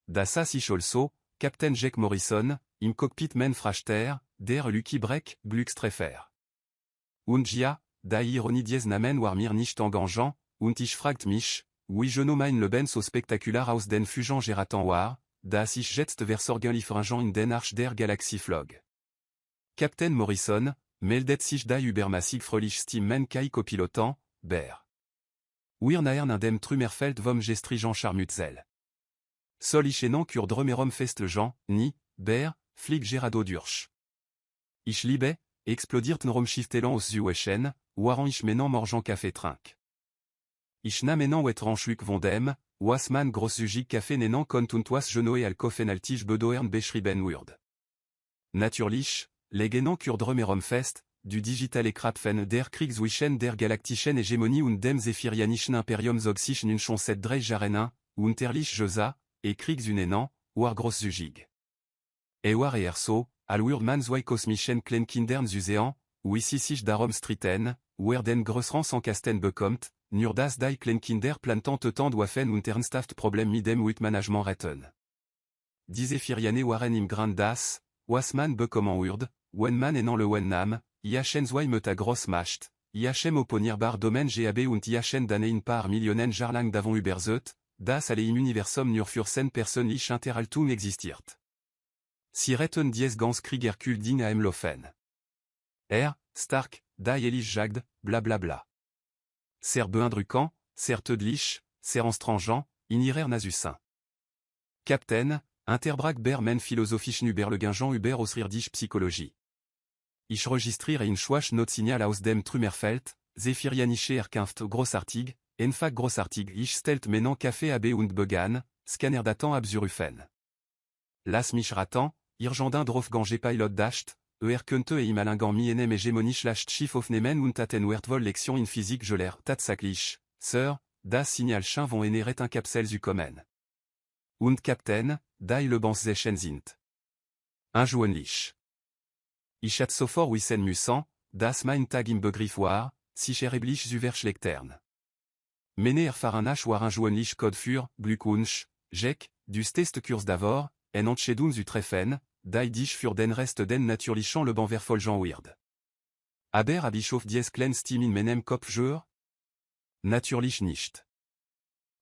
Das ich also, Captain Jack Morrison, im Cockpit men Frachter, der Lucky Break, Glückstreffer. Und ja, da Ironie dies Namen war mir nicht engageant, und ich fragt mich, wie je no mein Leben so spektakular aus den Fugen geraten war, das ich jetzt versorgenliefringen in den Arsch der Galaxie flog. Captain Morrison, meldet sich da übermäßig fröhlich Stimmen kai copilotant, ber. Wir naern in dem Trümmerfeld vom gestrigen Scharmützel. Soll ich non kur drömerom festlejan, ni, ber, flieg gerado durch. Ich liebe, explodierten rumschiftelan aus Zuechen, waren ich menan morgen café trink. Ich na menan wetran schluck von dem, was man großzügig café nenan kont und was genoe al koffenaltig bedoern beschrieben wird. Natürlich, legenan kur drömerom fest, du digital Krapfen der Kriegswischen der galaktischen Hegemonie und dem Zephirianischen Imperium zog sich nun schon set drei Jarenin, unterlich Josa, et Kriegsunenan, war großzügig. War so, al man zwei kosmischen Kleinkindern Zusean, wie sich darum stritten, wer den größeren Sankasten bekommt, nur das die Kleinkinder plantant tant waffen und ernsthaft Problem mit dem Management retten. Die Zephiriane waren im Grand das, was man bekommen wird, wenn man en le Wennam, Iachen zwei meta gross macht, Iachem opponir bar domaine GAB und Iachen danein par millionen Jarlang davon überzet, das alle im Universum nur für 100 persönlich Interaltung existiert. Sie retten dies ganz Krieg Hercule ding am Lofen. Stark, die Elich jagd, blablabla. Ser beindruckant, ser teudlich, ser enstrangeant, in irer nasussin. Captain, Interbrag ber men philosophisch über le Ginjan über ausrirdich Psychologie. Ich registriere in Schwach not signal aus dem Trümmerfeld, Zephirianische Erkunft großartig, enfag großartig ich stelt menan Café AB und Began, Scanner datant absurufen. Las mich ratan, Irgendin drauf ganger pilot dasht, könnte imalingan mienem hégémonie lascht schiff aufnehmen und attenwert lection in physique je l'air tatsaklich, sir, das signal chien vont eneret un capsel zu kommen. Und Captain, die le Banzechen sind. Unjoenlich. Ich hat sofort wissen müssen, das mein Tag im Begriff war, sich ereblich zuverschlechtern. Mener erfarenach war unjoenlich Code für, Glückwunsch, Jack, du test Kurs d'avor, en entschädung zu treffen, die dich für den Rest den natürlichen Leben verfolgen wird. Aber hab ich auf dies klein Steam in meinem Kopfjör? Natürlich nicht.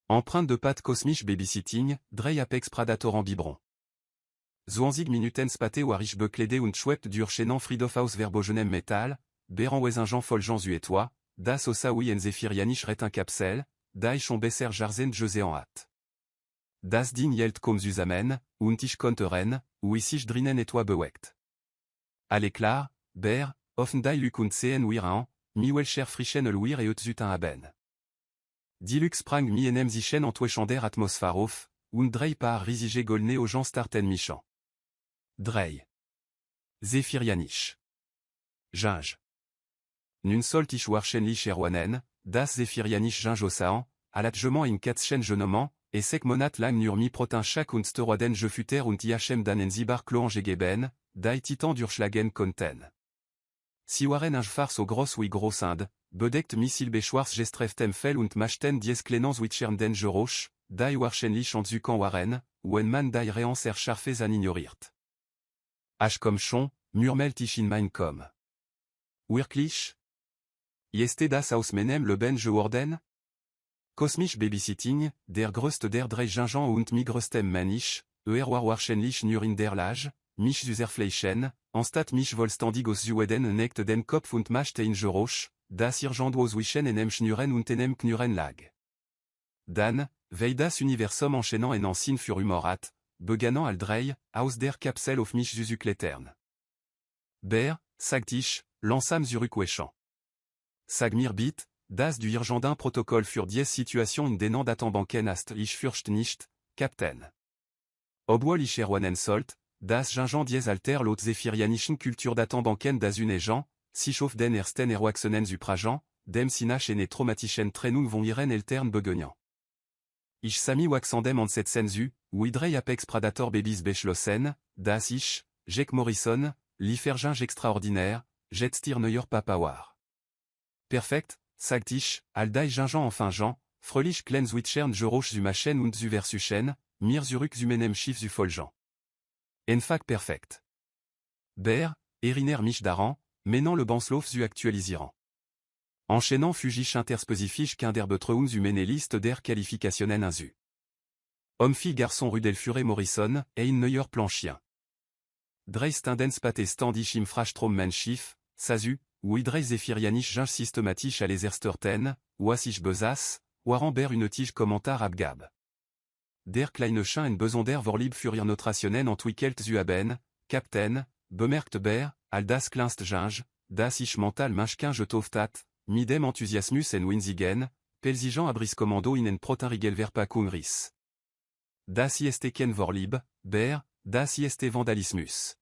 Empreinte de pat kosmisch Babysitting, drei Apex Predatoren Biberon. 20 Minuten spate war ich bekleidet und schwebt durch Chenan Friedhof aus verbogenem Metall, beran Wesingen Folgen zu etoi, das Osawi en Zephirianisch retin Kapsel, die schon besser jarzen Josean hat. Das Ding yelt comme zusammen, und ich konnte ren, wie sich drinnen etwa bewegt. Allez klar, ber, offen die Luk und sehen wiran, mi welcher frischen elwir et zutin haben. Die Luk sprang mi enem sichen entwischen der Atmosphäre auf, und drei par riesige golne aux gens starten michant. Drei. Zephirianisch. Ginge. Nun sollt ich wahrscheinlich erwanen, das Zephirianisch Ginge Ocean, alatgement in Katzchen genommant, et sec monat lang nur mi protin chak und steroiden je futer und iachem danen zibar cloange geben, die titan durchschlagen konten. Si waren ein fars au gross wie gross Inde, bedeckt missil beschwars gestreftem fel und machten dies klenans witchern den geroch, die wahrscheinlich an zukan waren, wenn man die reans erscharfes an ignoriert. Ach comme schon, murmelt ich in mein kom. Wirklich? Jeste das aus menem le ben geworden? Kosmisch Babysitting, der größte der drei Ginjan und mi größtem Manisch, war wahrscheinlich nur in der Lage, mich zu zerfleischen, anstatt mich vollständig aus Jueden neckt den Kopf und machte in Geroch, das Irgend auswischen enem Schnuren und enem Knuren lag. Dan, vei das Universum enchaînant en ancien für humorat, beganant al drei, aus der Kapsel auf mich zu klettern. Ber, sagt ich, langsam zurückwäschen. Sag mir bit, das du Irgendin Protokoll für dies Situation in denen Datenbanken hast ich fürcht nicht, Captain. Obwohl ich erwanen sollt, das Ginjan dies alter lot Zephirianischen Kulturdatenbanken das Unejan, sich auf den ersten Erwachsenen zuprajan, dem sinach ene traumatischen Trennung von ihren Eltern begönnern. Ich sami waxandem an setzen zu, wie drei Apex Predator Babies beschlossen, das ich, Jack Morrison, lieferginge extraordinaire, jetstier neuer Papa war. Perfekt, sagt ich, all die Ginjan enfin Jean, fröhlich klein Zwitschern Geroch zu machen und zu versuchen, mir zurück zumenem schiff zu folgen. Enfak perfekt. Ber, eriner mich daran, menant le banslauf zu actualisieren. Enchaînant fugich intersposifisch qu'inderbetreum zu meneliste der qualificationen inzu. Homme-fille garçon Rudelfure Morrison, ein neuer plan chien. Dreistendens pate standisch im Frastrom Menschif, Sazu, ou idrei zéphirianisch ginge systematisch à les ersterten, ou assich besas, ou aramber une tige commentar abgab. Der kleine Chien en besonder vorlib furier notrationen entwickelt zu haben, Captain, bemerkt ber, al das kleinst ginge, das ich mental minchkin je tovtat, midem enthusiasmus en winzigen, pelzigen abris commando in en protinrigel verpa kungris. Das ist ken vorlib, ber, das ist vandalismus.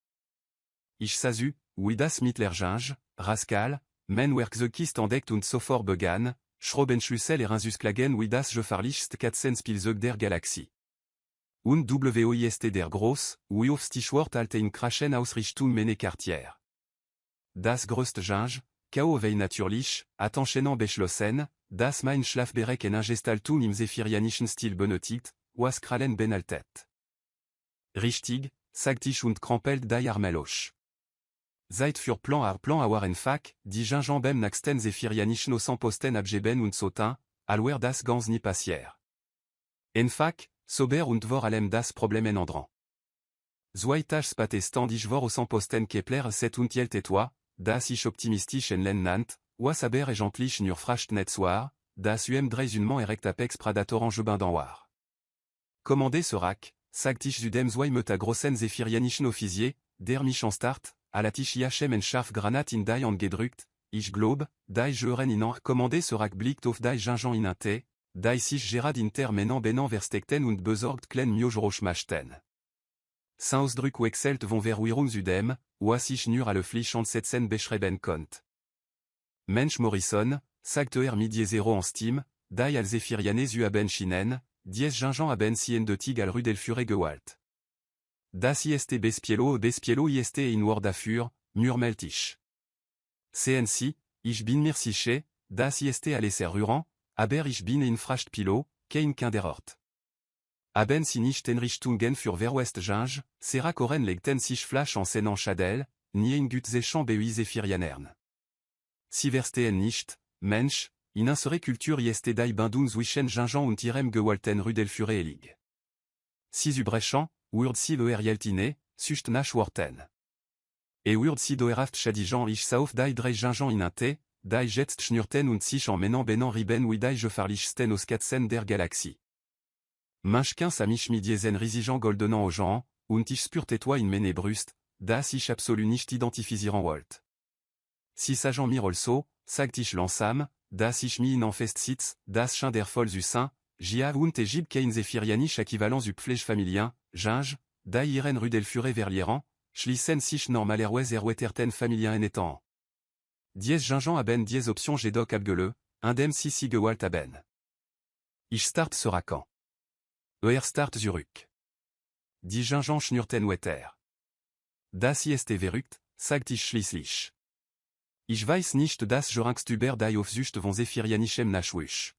Ich sazu, oui das mittler ginge, rascal, men werkzekist entdeckt und sofort begann, Schrobenschlüssel Erinsusklagen wie das Gefahrlichste Katzenspielzeug der Galaxie. Und WOIST der Groß, wie auf Stichwort alte in Kraschen Ausrichtung meine Quartier. Das größte Ginge, K.O. wei natürlich, at enchaînant beschlossen, das mein Schlafberek en Ingestaltung im zephirianischen Stil benötigt, was Krallen benaltet. Richtig, sagt ich und krampelt die Armeloch. Seit für Plan a Warenfak, die Gingembem naxten zephirianischen Osamposten abgeben und Sotin, alwer das ganz ni passier. Enfak, sober und vor allem das Problem en andran. Zweitage spate standisch vor Osamposten Kepler 7 und jelt etwa, das ich optimistisch en len nant, was aber egentlich nur fracht net soir, das dreisunement erect apex pradator angebin war. Commandé Serac, sagt ich zudem zwei meta grossen zephirianischen Offizier, der mich en start, à la tisch IHM en scharf granat in die gedrückt, ich globe, die Jeuren in commandé Serac blickt auf die Gingen in ante, die sich Gerard inter menant benan verstekten und besorgt klen miojroch machten. Sausdruck wechselt von verwirrung zudem, was ich nur alle Flichand setzen beschreiben konnt. Mensch Morrison, sagt midi 0 en Steam, die al zephiriane zu haben chinen, dies Gingen haben sien de tig al Rudelfure gewalt. Das ist bespielo ist in word dafür, murmelt ich. CNC, ich bin mir sicher, das ist alles errurant, aber ich bin in fracht pilo, kein kinderort. Haben sie nicht en Richtungen für Verwest Ginge, sera koren legten sich flash en senen Chadel, nie in gut zechant beui zephirianern. Si verstehen nicht, Mensch, in unsere Kultur ist die Bindung zwischen Gingen und ihrem gewalten Rudelfure elig. Si Ubrechan, Wurd si Jeltine, sucht nach Worten. E Wurd si doeraft Chadijan ich sauf die drei Gingen in ante, die jetzt schnurten und sich en menant benan riben wie die gefahrlichsten aus Katzen der Galaxie. Minchkin samich midiesen risigen goldenan au Jean, und ich spürte toi in mene brust, das ich absolu nicht identifizieren wollt. Si sajan mir also, sagt ich langsam, das ich mi in enfestsitz, das Chien der voll zu sein, Jia und Egypte kein zephirianisch équivalent zu Pflech familien, Ginge, die ihren Rudelfure verlieren, schließen sich normalerweise erweterten familien en étant. Dies Gingen haben dies option jedoch abgele, indem si gewalt haben. Ich start Seracan. Start zurück. Die Gingen schnurten wetter. Das ist verrückt, sagt ich schließlich. Ich weiß nicht das Joringstüber die auf Sücht von zephirianischem Nachwusch.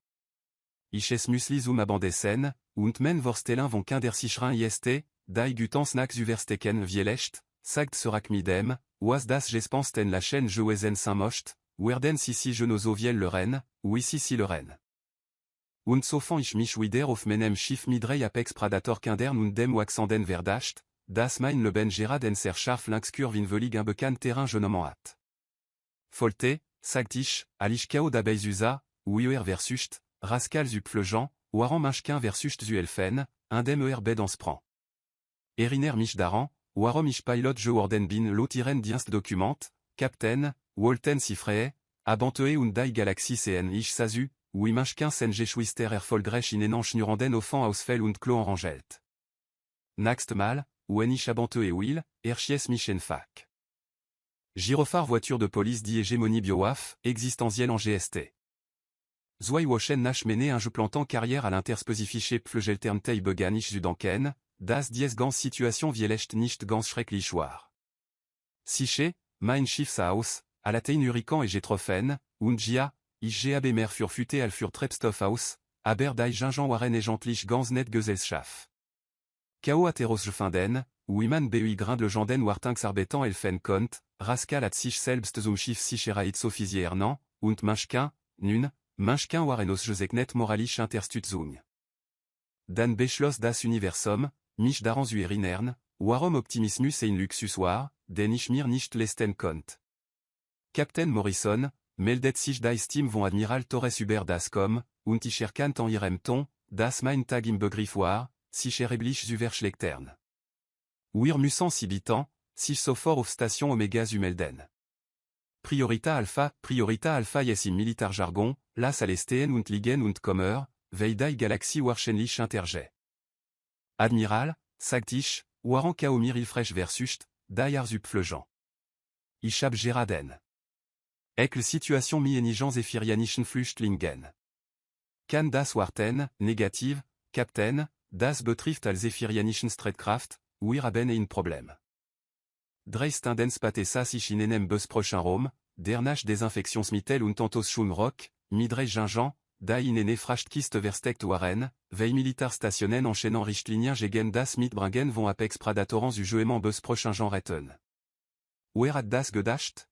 Ich es müsli zum Abendessen, und men vorstellen von kindersichrein ist, die guten Snacks überstecken vielecht, sagt Serac midem, was das gespensten la chaîne Joesen Saint-Mocht, werden si je nos viel leren, oui si leren. Und so fan ich mich wieder auf menem Schiff midrei apex pradator kindern und dem waxanden verdacht, das mein leben Gerard en ser scharf linkskurv in velig un bekannt terrain je nommant hat. Folte, sagt ich, alich kao dabeizusa, ou versucht, rascal zu Pflegeant, Waran Minchkin versus zu Elfen, indem bed en sprang. Eriner mich daran, Warum ich pilot je worden bin lotiren dienst document, Captain, Walten Sifree, Abantee und die Galaxie CN ich sazu, oui Minchkin sen geschwister erfolgreich in enanch nuranden offan ausfell und klo enrangelt. Naxt mal, wenn ich Abantee will, chies mich enfak. Gyrophare voiture de police d'hégémonie biowaf, existentielle en GST. Zwei Wochen nach mené un jeu plantant carrière à l'interspecifiche Pflegelterntei beganich Südanken, das dies ganz Situation vielecht nicht ganz schrecklich war. Siche, mein Schiffshaus, à la tein Hurrikan et Getroffen, und Gia, ich gab mer für Fute al für Trepstoff aus, aber die Gingen waren egentlich ganz net Gesellschaft. Kao ateros finden, Wiman bui grind le janden wartinx arbetan elfen kont, Rascal at sich selbst zum Schiff sich erait sophisiernant, und Minchkin warenos jezeknet moralisch interstutzung. Dan beschloss das Universum, mich daran zu erinnern, warum Optimismus ein Luxus war, den ich mir nicht leisten konnte. Captain Morrison, meldet sich das Team von Admiral Torres über das Com, und ich erkannte an ihrem Ton, dass mein Tag im Begriff war, sich erheblich zu verschlechtern. Wir müssen si bitan, sich sofort auf Station Omega zu melden. Priorita Alpha yes im Militarjargon, las Alestehen und Ligen und Kommer, Veidai Galaxie wahrscheinlich interge. Admiral, sagt ich, waren Kaomir ilfresh versucht, die Arzupflögen. Ich hab geraden. Ekle Situation mienigen Zephirianischen Flüchtlingen. Kann das warten, negativ, Captain, das betrifft als Zephirianischen Streitkraft, wir haben ein Problem. Dreistendens patessa sich in einem Busprochain Rom, der nach Desinfektionsmittel und Tantos Schumrock, Midrei Gingan, da in eine Frachtkiste versteckt waren, Vei Militar stationen enchaînant Richtlinien gegen das Mitbringen von Apex Predatorans du Jeuement Busprochain Jean retten. Wer hat das gedacht?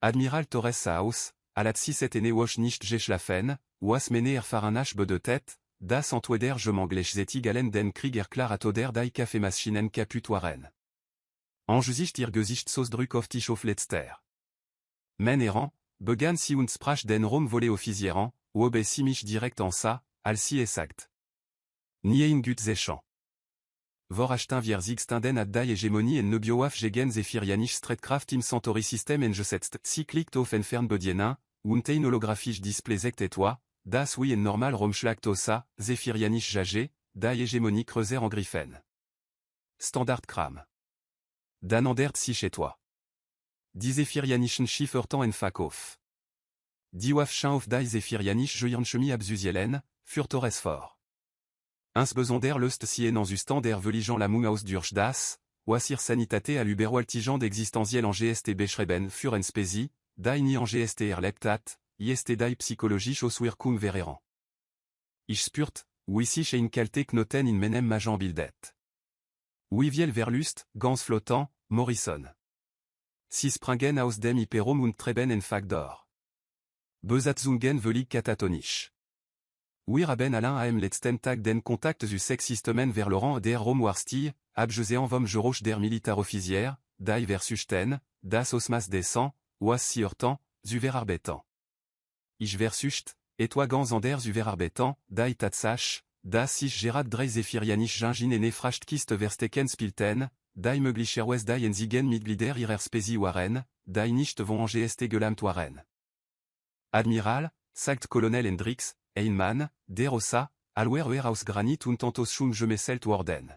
Admiral Torres Saus, alat si ene woch nicht geschlafen, was mene erfahren be de tête, das entweder je m'englech zetig galen den Krieg erklar atoder dai Kaffeemaschinen kaput waren. Angesicht ihr Gesicht Sosdrück auf dich auf letzter. Men errant, begann si und sprach den Rom volé officierant, wobe si mich direkt en sa, al si sagt. Nie in gut zechan. Vor achtin vierzigstenden ad dai hegemonie en nebioaf gegen Zephirianisch Streitkraft im Centauri System en gesetzt cyclikt auf entfern bedienin, und ein holographisch displaysect et toi, das oui en normal romschlagt osa, Zephirianisch jage, dai hegemonie creuser en griffen. Standard kram. Dan andert si chez toi. Die Zephirianischen Schiffertan en Fakof. Die Wafchen auf die Zephirianisch Joyanchemi abzusielen, für Torres fort. Insbesonder lust si en enzustand der veligeant la Munghaus durch das, wasir sanitate à l'uberwaltigeant d'existenziel en GST beschreben für en spesi, die ni en GST erleptat, ist die psychologisch oswirkum vererant. Ich spürt, wie sich ein kalte knoten in menem majan bildet. Wie viel verlust, ganz flottant, Morrison. Si springen aus dem Hyperum und treben en Fagdor. Besatzungen völlig katatonisch. Wir haben allein am letzten Tag den Kontakt zu Sexsystemen vers Laurent der Romwarstie, abgesehen vom Gerouch der Militaroffizier, die versuchten, das Osmas descend, was si heurtant, zu verarbeiten. Ich versucht, et toi ganz anders zu verarbeiten, die tatsach, das sich gerad drei Zephirianisch Gingin en Frachtkiste versteken spilten, die möglicherweise die enzigen Mitglieder ihrer Spesi waren, die nicht von GST gelamt waren. Admiral, sagt Colonel Hendrix, Einmann, der Ossa, alwer aus Granit und tantos schon gemeselt worden.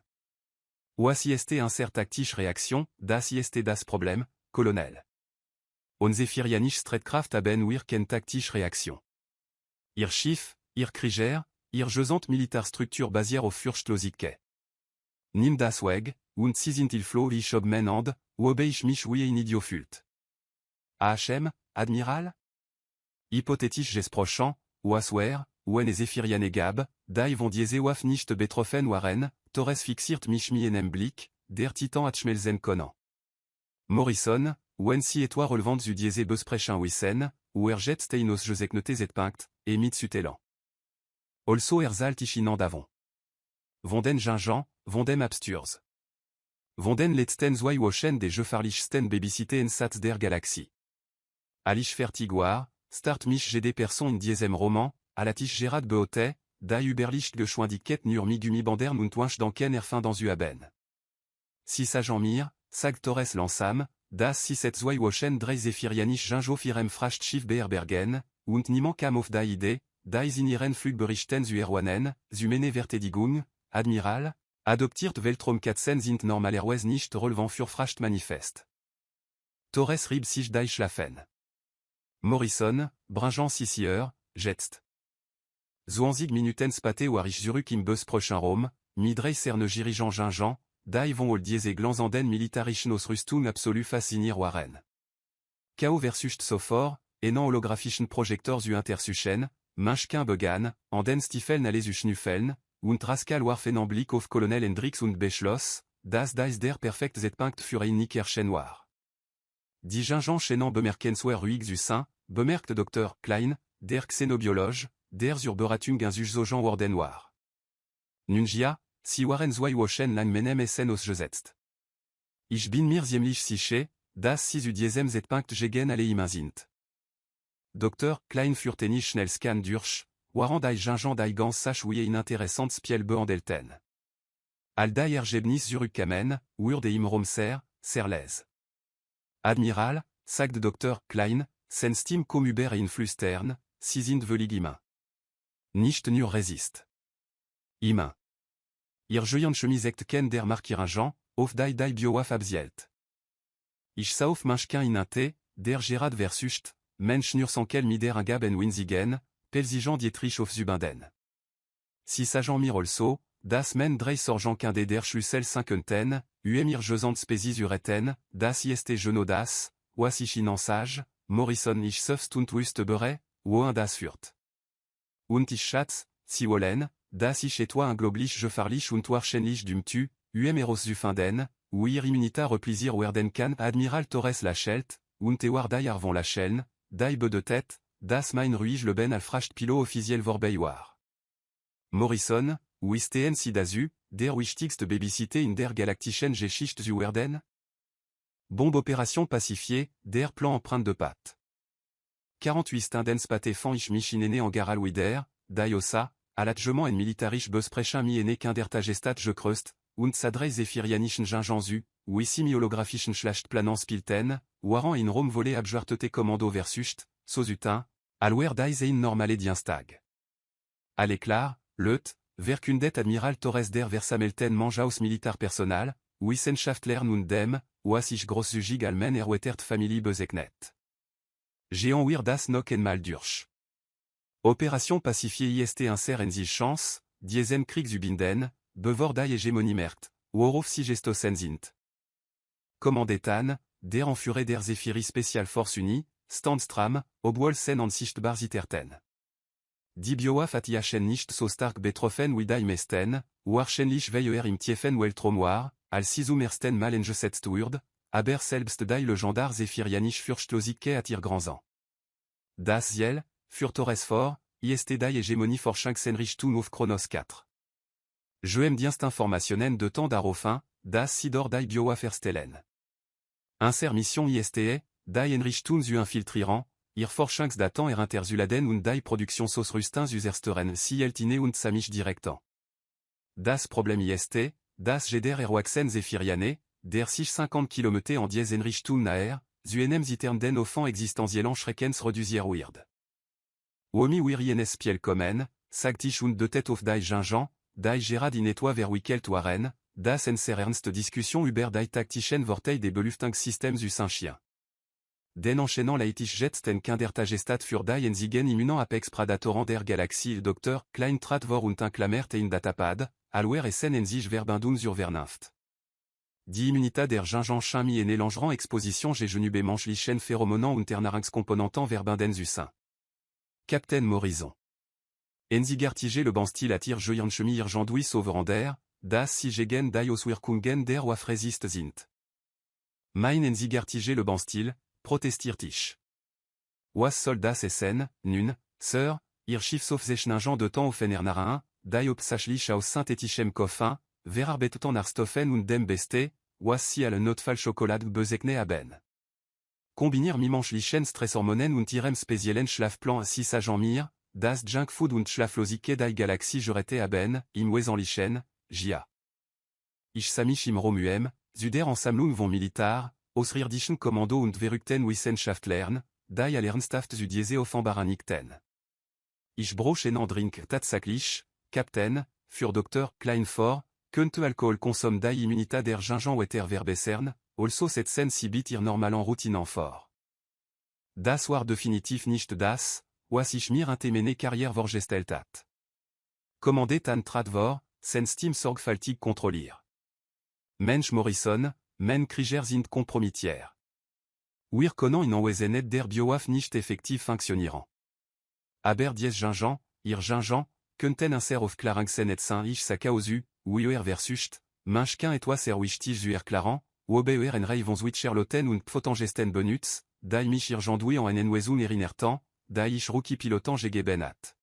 Was ist un cert taktisch Reaktion, das ist das Problem, Colonel. On Zephirianisch Streitkraft haben wir ken taktisch Reaktion. Ihr Schiff, ihr Krieger, ihr gesant Militarstruktur basiert auf Furchtlosigkeit. Nimm das weg, und sie sind il floh ich ob men and, wobe ich mich wie ein Idiot fühlt. AHM, Admiral? Hypothétisch gesprochen, waswer, wen et Zephiriane gab, die von diese waf nicht betroffen waren, Torres fixiert mich mi enem Blick, der Titan atschmelzen konan. Morrison, wen si et toi relevant zu diese besprechen wissen, jet steinos jezeknetes et pinkt, et mitsutelan. Also erzalt ichinan davon. Vonden Gingan, vondem absturs. Vonden letzten zwei Wochen des gefahrlichsten Babysitten Sats der Galaxie. Alish Fertiguar, start mich gd person in diesem Roman, alatisch Gerard Beote, da überlicht geschwandiket nur migumi bandern und wanch danken erfin dans uaben. Si sajan mir, sag Torres lansam, das si set zwei Wochen drei Zephirianisch Gingo firem fracht schiff beherbergen, und niemand kam auf da Idee, da isinieren Flugberichten zu erwanen, zu mene Verteidigung, Admiral, adoptiert Weltraum 4 sind normalerweise nicht relevant für fracht manifest. Torres rib sich da schlafen. Morrison, Brinjan Sissieur, jetst. Zuanzig minuten spate warich zurück im Bus prochain Rome, midrei cerne dirigeant Gingan, da vont ol diese glanzanden militarischen Ausrüstung absolu fascinir waren. Kao versucht sofort, enan holographischen Projektor zu intersuchen, Minchkin begann, an den Stiefeln alle zu schnüffeln, und Rascal war Fenanblick auf Colonel Hendrix und Beschloss, das dies der perfekt Zeitpunkt für ein Nickerchen war. Die Gingen chaînant bemerkenswer ruhig zu sein, bemerkt Dr. Klein, der Xenobiologe, der zur Beratung Zugezogen worden war. Nun ja, sie waren zwei Wochen lang menem Essen ausgesetzt. Ich bin mir ziemlich sicher, dass sie zu diesem Zeitpunkt gegen alle immer sind. Dr. Klein führte nicht schnell Scan durch, waren die Gingen die ganz sach wie interessant Spiel behandelten. All die Ergebnis zurückkamen, wurde im Romser, Serles. Admiral, sagt Dr. Klein, sen Stim comme über in Flüstern, sie sind völlig immer. Nicht nur resist. Immer. Ihr Julian Chemisekt ken der Markiringen, auf die Bioaf abzielt. Ich sauf manchkin inate, der Gerard versucht, Mensch nur sankel mider un gaben winzigen, pelzigen Dietrich auf Zubanden. Si sagen mir also, das men drei sorgenkin der Schlüssel cinquantaine, emir jesant spesis ureten, das ist genodas, was ich sage, Morrison ich söfst und wüstebere, wohin das führt. Und ich schatz, si wollen, das ich et toi un globlich je farlich und warschenlich dumtu, eros Zufanden, ou ir immunita replaisir werden kann Admiral Torres Lachelt, und ewar die arvon la chaîne, die be de tête, das mein ruige le ben alfracht pilo officiel vorbeiwar. Morrison, ou isten si dazu, der wichtigste babysité in der galaktischen Geschichte zu werden? Bombe opération pacifiée, der plan empreinte de patte. 48 Stundens patefan ich mich inene en garal wider, die ossa, allagement en militarisch besprechen mi ene kindertagestat je krust, und sadrei zephirianischen gingenzu, ou ici mi holographischen Schlachtplanen spilten, waren in Rom volé abjuartete commando versucht, sozutin, alwer die ein normale dienstag. À l'éclat, leut, verkundet Admiral Torres der Versamelten manjaus militar personal, Wissenschaftler nun dem, was ich großzügig almen erweitert Familie bezeichnet. Géant wir das noch einmal durch. Opération pacifiée ist inser en sich chance, diesen Krieg zu binden, bevor die Hegemonie merkt, worauf sie gestoßen sind. Kommandetan, der Anführer der Zephiri Special Force Unie, Standstram, obwohl an sichtbar zitterten. Die Bioaf atjachen nicht so stark betroffen wie die meisten, wahrscheinlich weil im tiefen Weltraum als sie ersten Mal eingesetzt wurde, aber selbst die legendar zephirianisch Furchtlosike at ihr Grandsan. Das Ziel, für Torres fort, ist die Hegemonie Forschungsenrichtung auf Kronos 4. Je dienst informationen de temps d'Arofin, das Sidor die Bioaf erstellen. Inser Mission ISTE, die Enrichtung zu infiltrieren, ihr Forschungsdaten interzuladen und die Produktion sos Rustins usersteren si eltine und samisch directan. Das Problem ist, dass jeder Erwachsen Zephiriane, der sich 50 km en dies Enrichtung naher, zu einem ziternden offan existenziellen Schreckens reduzier wird. Omi wir jenes Spiel kommen, sagt ich und de tête auf die Gingen, die Gerard in etwa verwickelt waren, das en sehr ernste Diskussion über die taktischen Vorteile des Belüftungssystems u Saint-Chien. Den enchaînant laitisch jetzt en Kindertagestat für die Enzigen immunant Apex Predatoren der Galaxie Dr. Klein trat vor und inclamert in Datapad, alwer essen en sich verbindung zur Vernunft. Die Immunität der Gingenchen mi ene langeran Exposition genube menschlichen Pheromonen und Ternaringskomponenten verbinden zu sein. Captain Morrison. Enzigartige le Banstil attire Joyanchemi Irgendui Sauverander, das sie gegen die Auswirkungen der Wafresist sind. Mein Enzigartige le Banstil, protestiert ich. Was soll das essen, nun, Sir, ihr Schiffsaufzeichnungen de temps auf Ernarain, die obsachlich aus synthetischen Koffin, verarbeitet Arstoffen und dem Beste, was sie alle Notfall Schokolade bezeichnet haben. Kombinier mimenschlichen Stresshormonen und ihrem speziellen Schlafplan si sagen mir, das Junkfood und Schlaflosigkeit die Galaxie jurete haben, im Wesentlichen, ja. Ich samich im Romuem, Süder Ansammlung von Militar, ausrirdischen Kommando und verrückten Wissenschaftlern, die allernsthaft zu diese Offenbaranigten. Ich broche en drink tatsächlich, Captain, für Dr. Kleinfort, könnte Alkohol consomme die Immunität der Gingen weiter verbessern, also setzen sie bit ihr normalen Routinen fort. Das war definitiv nicht das, was ich mir meine Karriere vorgestellt hat. Commandet an Tradvor, sen Stim sorgfältig kontrollier. Mensch Morrison, men Krieger sind kompromittiert. Wir können in Anwesenheit der Bioaf nicht effektiv funktionieren. Aber dies Gingen, ihr Gingen, Könnten inser auf Klaringsen et Saint ich Sakaozu, Uer versucht, Minchkin et toi serwichtig zuer Claran, Ober en Rei von Zwitscherloten und Pfotangesten Benutz, Dai mich Irjandoui en Enenwezun Erinertan, Dai ich Rookie pilotan Gegebenat.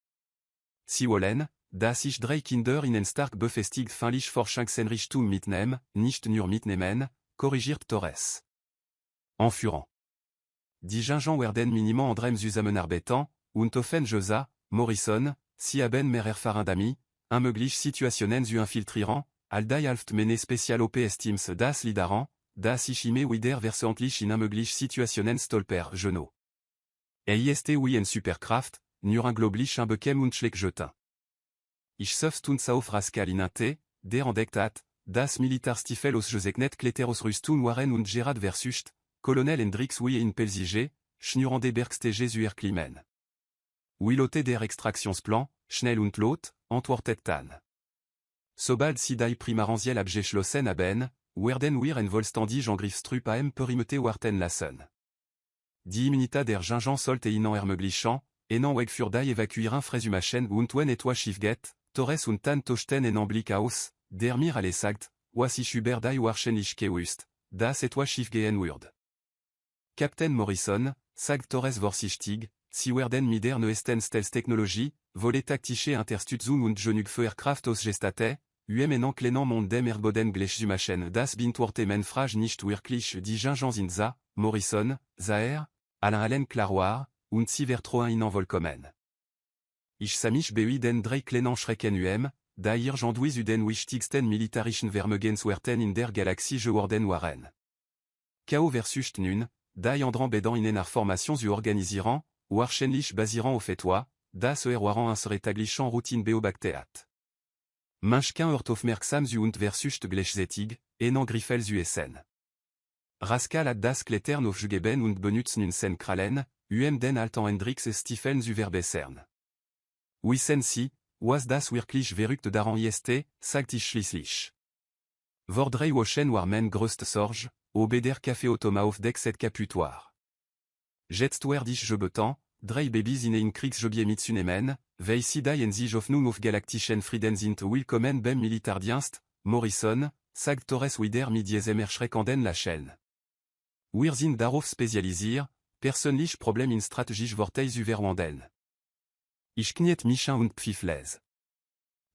Si Wollen, das ich drei Kinder in en stark befestigt finlich Forschungsenrichtung mitnehmen, nicht nur mitnehmen, korrigiert Torres. En furant. Die Ginjan werden minimum Andrem zusammenarbeiten, und offen Josa, Morrison, si haben mehr erfahren dami, un möglich situationen zu infiltrieren, aldai alft mene special op estims das lidaran, das ich ime wieder versantlich in un möglich situationen stolper Geno. Ist wie en Superkraft, nur un globlich un bekem und schleck jetin. Ich söfst und sauf Rascal ininte, der entdeckt hat, das Militarstiefel aus Joseknet Kleteros Rustun Waren und Gerard versucht, Colonel Hendrix wie in Pelzige, Schnurande de Bergstege zuer Klimen. Wilote der Extraktionsplan, Schnell und Lot, Antwortet tan. Sobald sidai primaranziel abgeschlossen haben, werden wir en Volstandige en Griffstrup am perimete warten lassen. Die Immunita der Ginjan sollte inan ermöglichen, enan weg für dai evacuieren Fresumachen und wen etwa Schiffget, Torres und tan tochten en Blick aus, der mir alle sagt, was ich über dai wahrscheinlich gewusst, das etwa Schiffgehen wird. Captain Morrison, sagt Torres vorsichtig, si werden mider neuesten Stealth-Technologie, volet taktische Interstutzung und genug für Aircraft aus Gestate, enan klenan mond dem erboden Glechsumachen das bintwortemen frage nicht wirklich die Ginjan sind Morrison, Zaer, Alain Allen Claroir, und sie vertroen in Volkommen. Ich samich beui den drei klenan Schrecken da Irjandoui zu den wichtigsten militarischen Vermögenswerten in der Galaxie geworden waren. K.O. versus nun, da andran bedan in enar formation zu organisieren, wahrscheinlich basieren auf etwa, das erwaran inseretaglichen routine beobacteat. Minchkin hört aufmerksam zu und versus glechzetig, enan griffel zu essen. Rascal hat das Klettern aufgegeben und benutzt nun sen Krallen, den alten Hendrix Stiefeln zu verbessern. Wissen Sie, was das wirklich verrückt daran ist, sagt ich schließlich. Vordrei wochen war men größte Sorge, ob der Kaffeeautomat auf Deck set caputoire. Jetzt werd ich gebetan, drei Babys in ein Kriegsgebiet mitzunehmen, weil sie da in sich Hoffnung auf galaktischen Frieden sind willkommen beim Militärdienst, Morrison, sagt Torres wieder mit diesem erschreckenden Lächeln. Wir sind darauf spezialisiert, persönlich Problem in strategisch Vorteil zu verwandeln. Ich kniet Michin und Pfifles.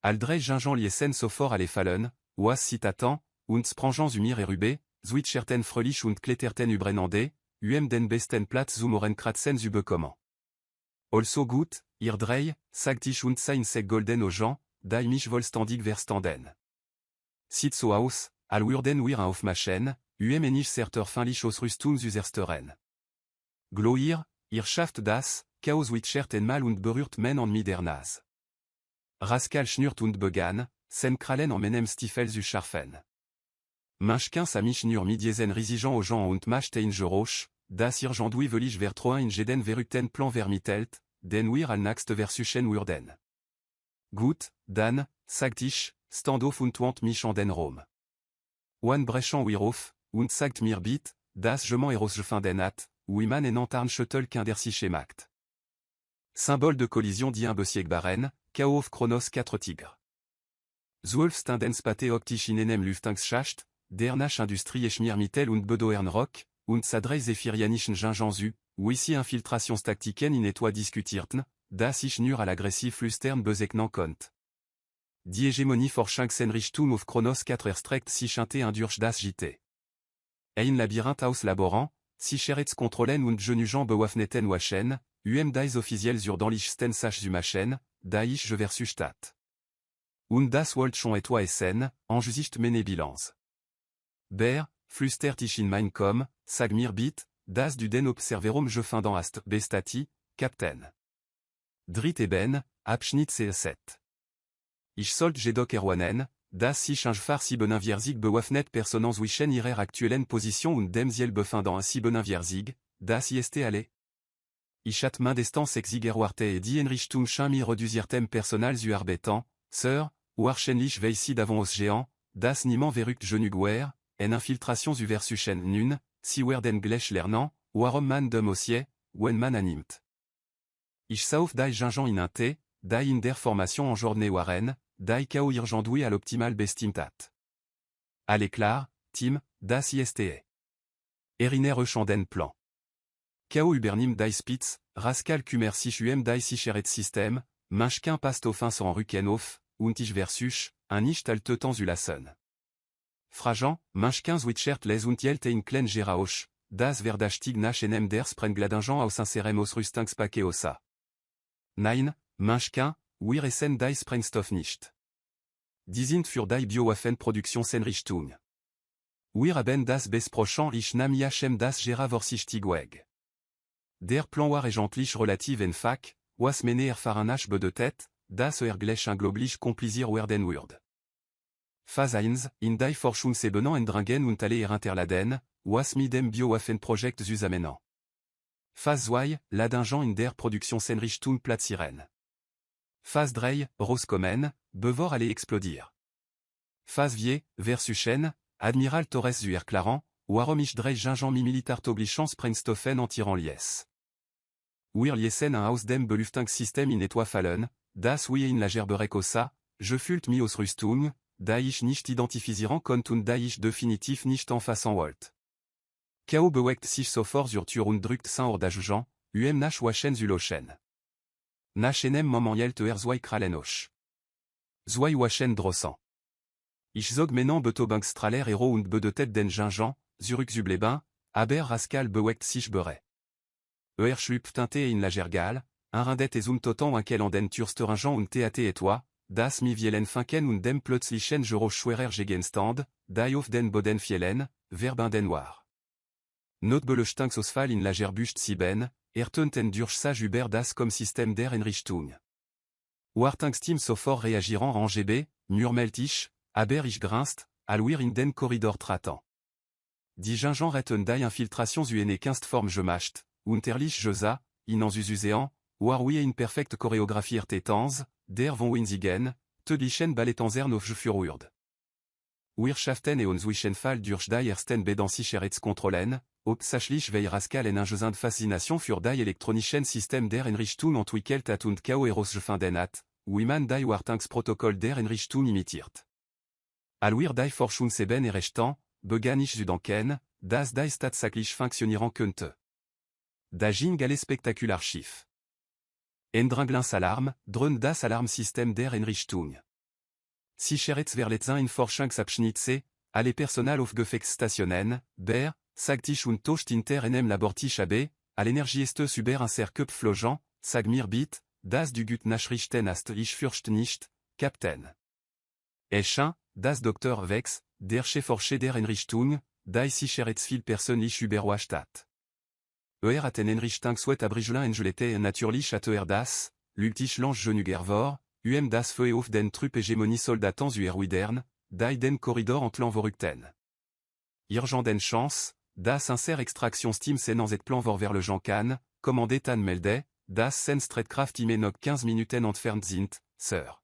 Aldrei Ginjan liesen sofort alle fallen, was citatan, und sprangen mir erube, zwitscherten fröhlich und kletterten übereinander, den besten Platz zum Ohrenkratzen zu bekommen. Also gut, ihr drei, sagt ich und sein seg golden Ojan, da mich vollständig verstanden. Sieht so aus, al würden wir aufmachen, nicht certer finlich aus Rüstung zu zersteren. Gloir, ihr schafft das, Chaos zwitschert mal und berührt men an midernaz. Rascal schnürt und begann, sen Krallen en menem Stiefel zu scharfen. Minchkin samich nur midiesen risigen Ojan und machte in Geroch, das Irjandoui velig vertroen in jeden verrückten Plan vermittelt, den wir al naxt versuchen würden. Gut, dann, sagt ich, stand auf und want mich an den Rom. Wan brechen wir auf, und sagt mir bit, das je m'en eros gefunden hat, wie man en antarn schüttel qu'un der sich macht. Symbole de collision dit un besieg baren, K.O. of Chronos 4 Tigres. Zwölfstendens pate optisch in enem Lüftungsschacht, der nach Industrie Schmiermittel und Bedoern Rock, und sadrei zephirianischen Ginjan zu, ici Infiltrationstaktiken in etwa diskutierten, das ich nur à l'agressiv flüstern bezeichnen konnt. Die Hegemonie Forschungsenrichtung auf Chronos 4 erstreckt sich un durch das JT. Ein Labyrinth aus Laborant, sich eretz kontrollen und Genujan bewaffneten waschen, dais offiziell zur danlichsten Sach zu machen, da ich je versus stat. Und das wollt schon etwa essen, angesicht mene Bilans. Ber, flüstert ich in mein com, sag mir bit, das du den observerum je findan ast bestati, Captain. Drit eben, Abschnitt C7. Ich sollt jedoch erwanen, das sich ein far si benenvierzig bewaffnet personens wischen ihrer aktuellen Position und dem ziel befindan si benenvierzig, das ist alle. Ich hat mindestens exigerwarte et die Enrichtung mir reduziertem Personal zu arbeiten, Sir, wahrscheinlich weißi davon aus géant, das niemand verrückt genug wär, en infiltration zu versuchen nun, si werden glech lernen, warum man dem Ossier, wenn man animt. Ich sauf dai Ginjan ininte, die in der Formation en journée waren, die Kao Irjandui à l'optimal bestimtat. À l'éclat, Tim, das ISTE. Eriner Echanden plan. Kao Ubernim die Spitz, Rascal Kumer sich die Sicheret System, Minchkin past au fin sans Rukenhof, und ich versus, un nicht altetans ulassen. Fragen, Minchkin Zwitschert les und jelte in Klen Geraoch, das Verdachtig nach enem der Sprengladingen aus Inserem aus Rüstings Pakeosa. Nein, Minchkin, wir essen die Sprengstoff nicht. Die sind für die Biowaffenproduktionseinrichtung. Wir haben das besprochen ich nam iachem das Gera-Vorsichtigweg. Der Plan war egentlich relativ enfach, was mene erfahrenach bedetet, das ergleich engloblich complaisir werden wird. Phase 1, in die Forschungsebenen endringen und alle hinterladen, was mit dem Biowaffenprojekt zusammen. Phase 2, l'adingen in der Produktionseinrichtung platzieren. Phase 3, rauskommen, bevor alle explodir. Phase 4, versuchen, Admiral Torres zu erklaren, warum ich drei Gingen mi militartoblichen Sprengstoffen antieren lies. Wir liesen ein aus dem Belüftungssystem in etwa fallen, das wir in la Gerberekosa, je füllt mi aus Rüstung, da ich nicht identifizieren konnte und da ich definitiv nicht anfassen wollte. Kao bewegt sich sofort zur Tür und drückt sein Ordagent, nach waschen zulochen. Nach enem moment jelt zwei kralenoch. Zwei waschen drossen. Ich sog menan betobangstraler hero und bedetet den Gingen, zurück zubleben, aber Rascal bewegt sich bere. Schlüpft in la Gergal, un rindet et totan un an den Türsteringen und TAT et toi, das mi vielen finken und dem plötzlichen Geräuschschwerer Gegenstand, die auf den Boden fielen, verben den war. Notbelechtingsausfall in la Gerbücht sieben, tönt durch sage über das comme System der Einrichtung. Wartungstim sofort reagirant en GB, murmelt ich, aber ich grinst, alluir in den Korridor tratan. Die Gingen retten die Infiltrations une 15 form gemacht, unterlich Josa, in anzuzusean, war wie in perfekt Choreografie tetans, der von Winzigen, tödlichen Balletanzern auf Gefürurd. Wir schafften und Zwischenfall durch die ersten Bedan sicherheits kontrollen, hauptsächlich weil Rascal en ingesind Faszination für die elektronischen System der Einrichtung entwickelt hat und Kao herausgefunden hat, wie man die Wartungsprotokoll der Einrichtung imitiert. Alluir die Forschungseben errichten, begann ich zu denken, dass die tatsächlich funktionieren könnte. Da ging alle spektakular schief. Endringlins Alarm, dröhnt das Alarmsystem der Einrichtung. Sicherheits verletzen in Forschungsabschnitte, alle Personal auf Gefechtsstationen, ber, sagtisch und tocht inter enem labortisch ab, al Energieste über un Köpf flogen, sag mir bit, das du gut nachrichten hast ich fürcht nicht, Captain. Eschen, das Dr. Wex, der Chefforscher der Einrichtung, die Sicherheitsviel persönlich überwacht hat. Hat en Einrichtungswet abrigelin engelete natürlich at das, lultich lange genugervor, das feu auf den Trupp Hegemonie soldatans uerwidern, die den Korridor entlang vorrückten. Irjanden Chance, das Inser Extractionsteam senans et plan vor vers le Jankan, commandet an melde, das sen Streitkraft im noch 15 Minuten entfernt sind, Sir.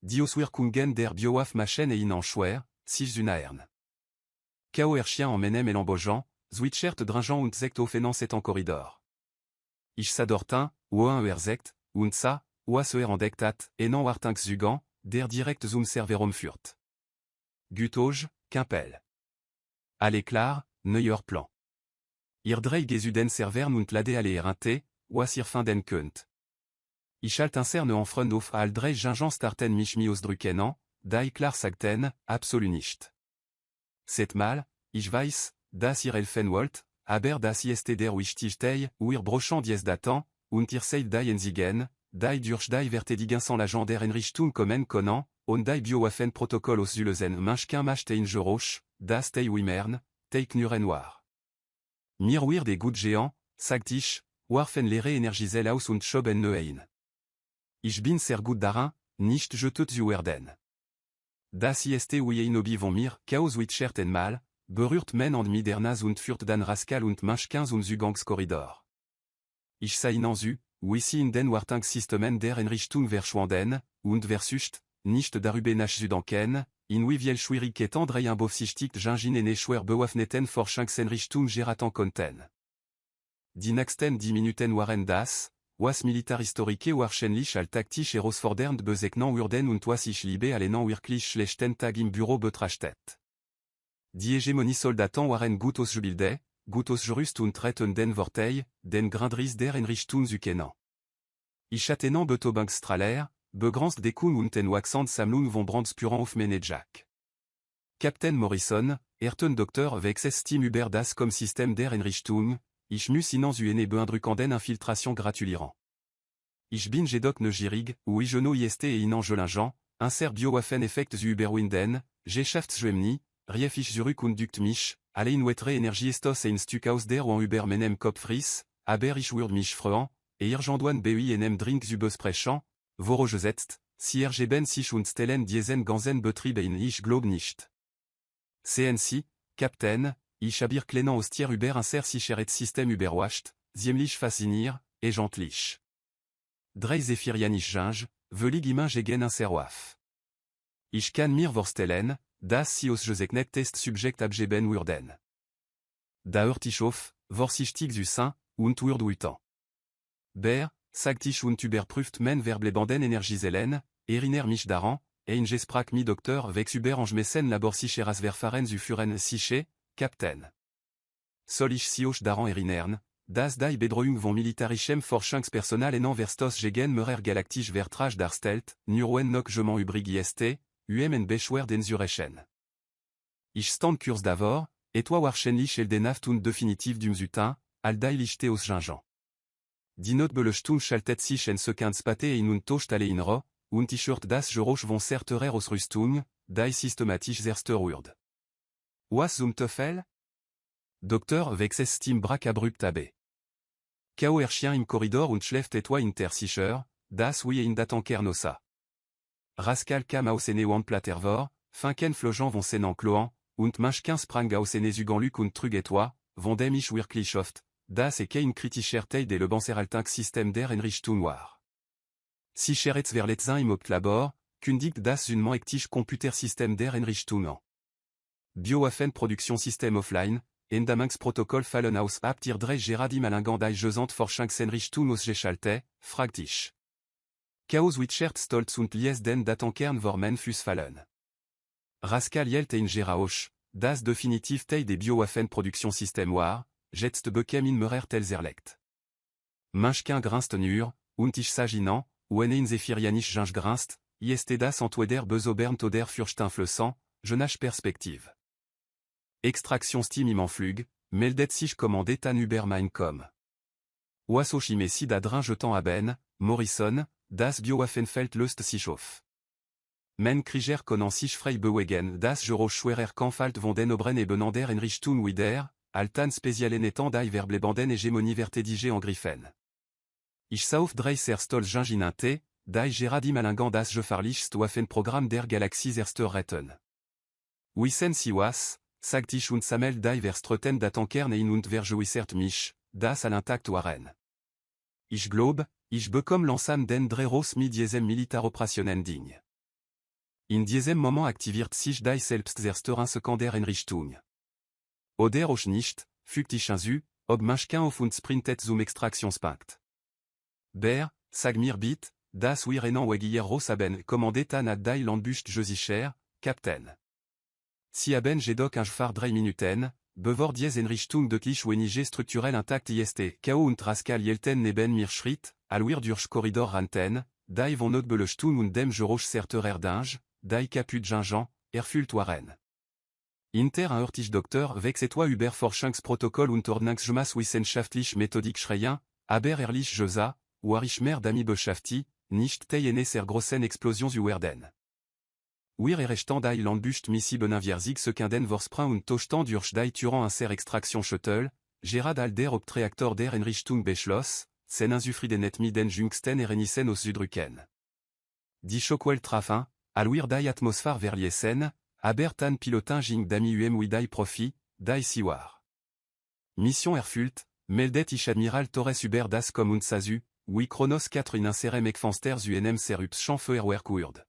Dioswirkungen der Biowaff-Machen in Anschwer, sich unaern. Kao Chien en menem et l'embogeant, Zwitschert dringent und zect offenance et en corridor. Ich sadortin, oen erzect, und sa, oas entdeckt enan wartinx zugan, der direkt zum Serverum führt. Gutoge, Quimpel. À l'éclat, neuer plan. Ir drei gesuden servern und lade alle erinte, oas ir finden könnt. Ich altenserne en front auf al drei Gingen starten mich mi ausdrücken, die klar sagten, absolut nicht. C'est mal, ich weiß, das ihr helfen wollt, aber das ist der wichtig Teil, wir brochen dies datan, und ihr seid die enzigen, die durch die Verteidigung sans l'agent der Einrichtung kommen können, und die Biowaffenprotokoll aus Zulesen Minchkin macht ein Geräusch, das tei wimmern, tei knuren war. Mir wir de gut géant, sagt ich, warfen lehre energizel aus und schoben neuein. Ich bin sehr gut daran, nicht jetet zu werden. Das ist wie ein Hobby von mir, Chaos Witchert en mal, berührt men and midernaz und führt dan Rascal und Minchkin zum Zugangskorridor. Ich sei nanzu, wie sie in den Wartungssystemen der Einrichtung verschwanden, und versucht, nicht darüber nachzudenken, in wie viel Schwierigkeiten drei unbeaufsichtigt Gingen en schwer bewaffneten Forschungseinrichtung geraten konnten. Die nächsten 10 Minuten waren das, was Militärhistorische wahrscheinlich al taktisch herausfordernd bezeichnen würden und was ich liebe allen wirklich schlechten Tag im Büro betrachtet. Die Hegemonie Soldaten waren gut ausgebildet, gut ausgerüstet und treten den Vorteil, den Grandris der Einrichtung zu kennen. Ich hatten Betobankstraler, begrenzt Dekun und den Waxand Sammlung von Brandspuren auf meine Jack. Captain Morrison, Erten Doktor wechses Team über das comme System der Einrichtung, ich muss Ihnen eine beeindruckende Infiltration gratulieren. Ich bin jedoch neugierig, où ich no ist Ihnen Jolingen, insert Biowaffen-Effekt zu überwinden, Geschäftsgemini, rief ich zurück und duckt mich, alle in weitere Energie estos ein Stück aus der und über meinem Kopf fris, aber ich würde mich freuen, irgendwann bei einem Drink zu besprechen, vorausgesetzt, si geben sich und stellen diesen ganzen Betrieb ein ich glaub nicht. CNC, Captain, ich habe kleinen Hostier über un sehr sicheres System überwacht, ziemlich faszinierend, et gentlich. Drei Zephirianisch Ginge, velig immer gegen un serwaf. Ich kann mir vorstellen, dass sie ausgezeichnet ist subjekt abgeben würden. Da hört ich auf, vorsichtig zu sein, und urduiten. Ber, sagt ich und überprüft men verbleibenden Energiezellen, erinnere mich daran, ein gesprach mi Doktor vex über angmessen labor sicheras verfahren zu führen siche, Captain. Soll ich sie auch daran erinnern, dass die Bedrohung von militarischem Forschungspersonal en verstos gegen meurer galaktisch vertrag darstellt, nurwen noch je m'en übrig ist, en beschwer den Zurechen. Ich stand kurs d'avor, et toi wahrscheinlich el denaft und definitiv dum Zutin, al die lichte aus Gingen. Die Notbeleuchtung schaltet sich en sequence pate in und tocht alle in ro, und ich hört das Geräusch von certerer Ausrüstung, die systematisch zerstört wird. Was zum Teufel? Doktor wechses Team brak abrupt ab. Kao Chien im Korridor und schläft etwa inter sicher, das wie in datanker nosa. Rascal kam aus ene und platervor, finken flogen von senan cloan, und manchkin sprang aus ene zuganluk und trug etwa, von dem ich wirklich oft, das kein kritischer Teil de le banseraltink System der Einrichtung war. Sicherheits verletzung im Hauptlabor, kündigt das unmächtig Computersystem der Einrichtung. Biowaffen-Produktionssystem offline, Endamungsprotokoll fallen aus habt ihr drei gerade malingandai jesant Forschungseinrichtung ausgeschaltet, fragt ich. Chaos Witchert stolz und lies den Datenkern vormen füs fallen. Rascal yelt ein Gerausch, das definitiv Teil des Biowaffen-Produktionssystem war, jetzt bekem in meurer telzerlegt. Manchkin grinst nur, und ich saginan, wenn ein Zephirianisch Ginge grinst, ist das entweder besobernt oder furchtinflößant, je nach Perspektive. Extraction Steam im Anflug, meldet sich commandet an über mein Com. Oasochimessi d'adrin jetant à Ben, Morrison, das Biowaffenfeld löst sich auf. Men Krieger können sich frei bewegen, das Geräusch schwerer Kampfalt von den Obren et Benander Einrichtung wieder, altan spezialen etant die verbleibenden Hegemonie vertedige en Griffen. Ich sauf drei Serstol Ginginante, die gerade malingand das gefahrlichst Waffenprogramm der Galaxie erster retten. Wissen Sie was, sagt ich und sammelt die verströten Datenkerne in und vergewisert mich, das al intakt waren. Ich glaub, ich bekomme l'ensemble den Dreros mit diesem Militaroperationen Ding. In diesem Moment aktiviert sich die selbstersteren Sekander Einrichtung. Oder auch nicht, fügt ich hinzu, ob manchkin auf und sprintet zum Extraktionspunkt. Ber, sag mir bit, das wir enan wegier Rosaben commandet an ad die Landbucht Josicher, Captain. Si haben jedoch ein Gefahr 3 Minuten, bevor dies Einrichtung deutlich wenige strukturell intakt ist, Kao und Rascal jelten neben mir Schritt, alwir durch Korridor ranten, die von Notbeleuchtung und dem Geräusch certerer Dinge, die kaput Gingen, erfüllt waren. Inter ein hörtig Doktor vex etwa über Forschungsprotokoll und Ordnungswissenschaftlich Methodik schreien, aber ehrlich Josa, war ich mehr damit beschäftigt, nicht teiene sehr großen Explosion zu werden. Wir errichten die Landbucht missi benavierzig sekenden Vorsprin und tochten durch die Turan un ser Extraction Shuttle, Gerard al der Obtreaktor der Einrichtung beschloss, sen unzufriedenet mit den Jüngsten erenissen aus Südrücken. Die Schockwell trafen, alwir die Atmosphäre verließen, aber tan pilotin ging dami wie die Profi, die sie war. Mission erfüllt, meldet ich Admiral Torres über das comme und sazu, wie Kronos 4 in inserem Ekfanster zu einem Seruption Feuerwerk.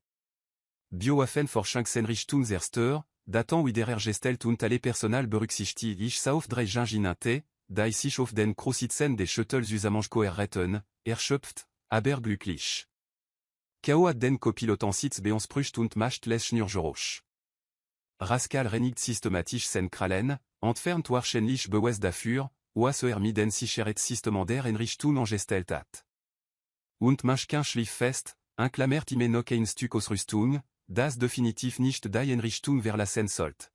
Biowaffen-Forschungseinrichtung erster, datant wie derer gestellt und alle Personal berücksichtigt ich sauf drei Ginginante, die sich auf den Krusitzen des Shuttles Usamangekoer retten, erschöpft, aber glücklich. K.O. hat den Copilotansitz beansprucht und macht les Schnürgeräusch. Rascal renigt systematisch sen Krallen, entfernt wahrscheinlich bewes dafür, was den sicheret systemander en Richtung angestellt hat. Und Maschkin schlief fest, inclamert ihm noch ein Stück Ausrüstung, das definitiv nicht die Einrichtung vers la Seine sollt.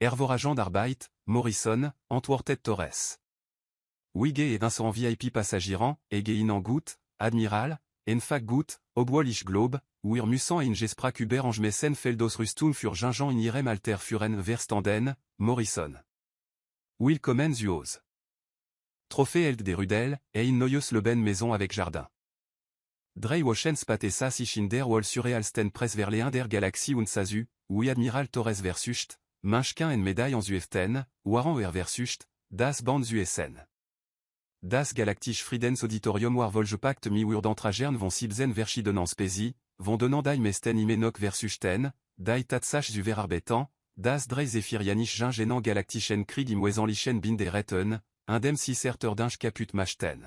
Hervorragend Arbeit, Morrison, antwortet Torres. Wige et Vincent VIP Passagieren, Egein gut, Admiral, Enfag gut, obwohl ich glaub, wir müssen in Gespräch über Angemessen Feldausrüstung für Gingen in ihrem Alter führen verstanden, Morrison. Willkommen zu Hause. Trophée Held des Rudel, et in neues Leben Maison avec Jardin. Drei Wochen später sich in der Wall surrealsten Presse vers les der Galaxie und Sazu, wie Admiral Torres versucht, Manchkin en Medaille en Zueften, Waran versucht, das Band USN. Das Galactisch Friedensauditorium war Volgepakt mi d'entragern von Sibsen verschiedenen Spezi, von donnant die meisten Imenok versuchten, die Tatsach zu verarbeiten, das drei Zephirianisch Gingenan Galaktischen Krieg im Wesentlichen binderetten, indem si certardinch kaput machten.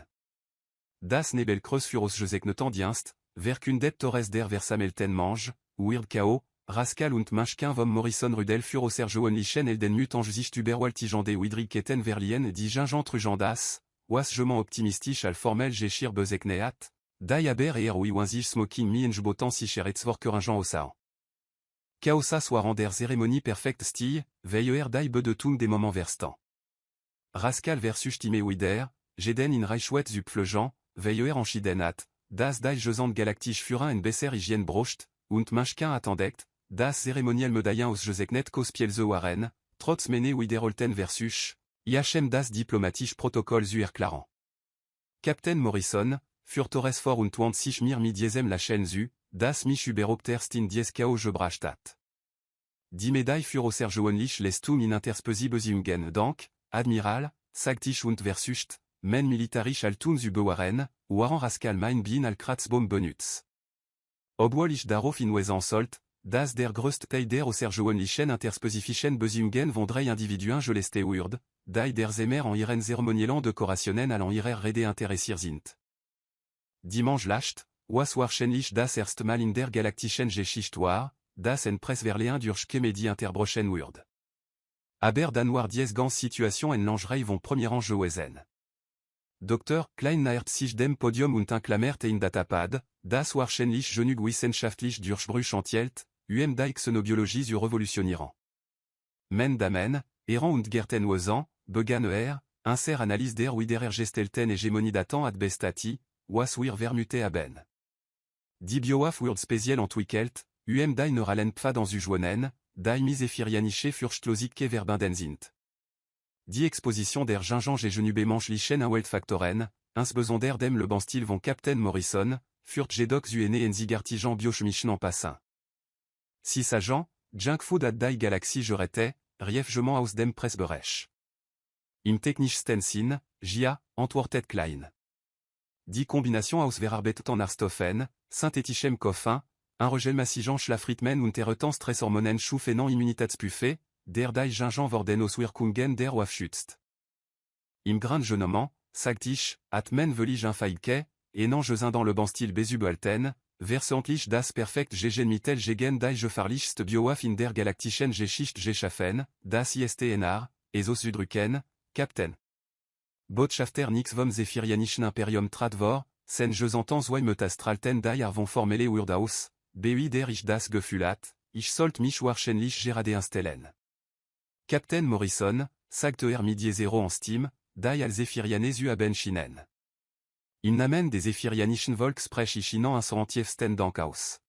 Das Nebelkreuz für ausgeseknetan Dienst, verkundet Torres der Versamelten Mange, Weird K.O., Rascal und Manchkin vom Morrison Rudel für ausergeonlichen Elden mutant Gesicht überwältigende Widriketten verlien die Gingen trugendas, was je m'en optimistisch al formel geschir bezekneat, die aber wie wanzig smoking mi enjbotan sicheret svorkeringen ossaan. Chaosa soir der Cérémonie perfect stil, veiller die bedetung des moments verstant. Rascal versus Time Wider, Jeden in Reichwet zu Pflegeant, veiller en Chidenat, das die Gesand Galactisch Furin en Besser Hygiene brocht, und Manchkin attendect, das Cérémonial Medaillen aus Geseknet Kospielze Waren, trotz mene Widerolten versus, IHM das diplomatisch Protokoll zu erklaren. Captain Morrison, für Torres for und 20 mir mi diesem la chaîne zu, das mich überopter stin dies K.O. gebrachtat. Die Medaille für ausergeonlich lestum in interspesibesiungen dank, Admiral, sagtisch und versucht, men militarisch altun zu bewaren, Waran Rascal mein bin al Kratzbaum benutzt. Obwohl ich darauf hinweisen sollt, dass der größte Teil der ausergeonlichen interspezifischen Beziehungen von drei Individuen geleste wird, die der Zemer en ihren zeremoniellen Dekorationen allen ihrer Rede interessiert sind. Dimanche lascht, was wahrscheinlich das erste Mal in der galaktischen Geschichte war, dass en Presse verlehen durch Comedie interbrochen wird. Aber dann war dies ganz Situation en Langerei von premieren gewesen. Dr. Klein naert sich dem Podium und inclamert in Datapad, das wahrscheinlich genug wissenschaftlich durchbrüch enthielt, die Xenobiologie zu revolutionieren. Men Damen, Eran und Gerten Wezan, begann inser Analyse der Widerergestelten Hegemonie datant ad bestati, was wir vermute haben. Die Bioaf wird speziell entwickelt, die neuralen Pfad zu joinen, die Misefirianische Furchtlosike verbinden sind. Die Exposition der Gingen gegenübermenschlichen Umweltfaktoren, insbesondere dem le Banstil von Captain Morrison, furent jedoch zu enzigartigen biochemischen passant. Si agents, Junkfood at die Galaxie gerette, riefgement aus dem Pressbereich. Im technischsten Sinn, Gia, antwortet Klein. Die Kombination aus verarbeitet Arstoffen, synthetischen Koffein, Regelmäßigen Schlafrhythmen und Stresshormonen schufenen Immunitätsbuffet, der die Gingen worden Auswirkungen der Waf schützt. Im Grand Genomment, sagt ich, at men velig Feilke, non jesin dans le Banstil besubalten, versantlich das perfekt Gegenmittel gegen die gefahrlichste Bioaf in der galaktischen Geschichte geschaffen, das ISTNR, esos Südrücken, Captain. Botschafter nix vom Zephirianischen Imperium Tradvor, sen gesantan zwei Metastralten die von formele Urdaus, BI der ich das Gefühl hat, ich sollt mich wahrscheinlich gerade einstellen. Captain Morrison, sagt midi 0 en Steam, die al Zephiriane zu haben schienen. Im Namen des Zephirianischen Volkssprechlichen Insorentiefsten Dankhaus.